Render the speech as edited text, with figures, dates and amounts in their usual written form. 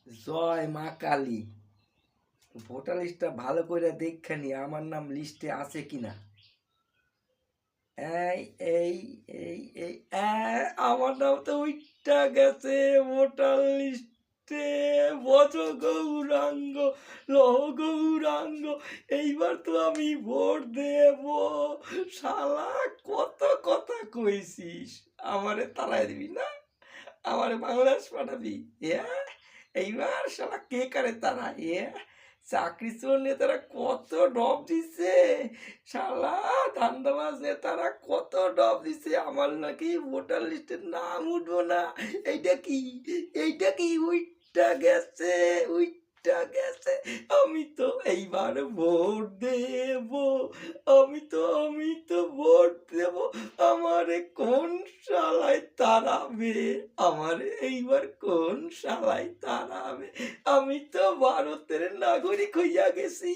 জয় মা কালী। ভোটার লিস্টটা ভালো করে দেখে নি আমার নাম লিস্টে আছে কিনা। এই এই এই এই আমার নাম তো উইটা গেছে ভোটার লিস্টে। বজ গৌরাঙ্গ, লহ গৌরাঙ্গ, এইবার তো আমি ভোট দেব। শালা কত কথা কইছিস, আমারে তাড়াই দিবি না, আমারে বাংলাদেশ পাঠাবি। এইবার শালা কে কারে তারা চাকরি চোর নেতারা কত ডব দিছে, শালা ধান্দাবাজ নেতারা কত ডব দিছে, আমার নাকি ভোটার লিস্টের নাম উঠবো না। এইটা কি উইটা গেছে, উইটা গেছে। আমি তো এইবার ভোট দেব, আমি তো ভোট দেব। আমারে কোন শালায় তাড়াবে, আমারে এইবার কোন শালায় তাড়াবে। আমি তো ভারতের নাগরিক হইয়া গেছি।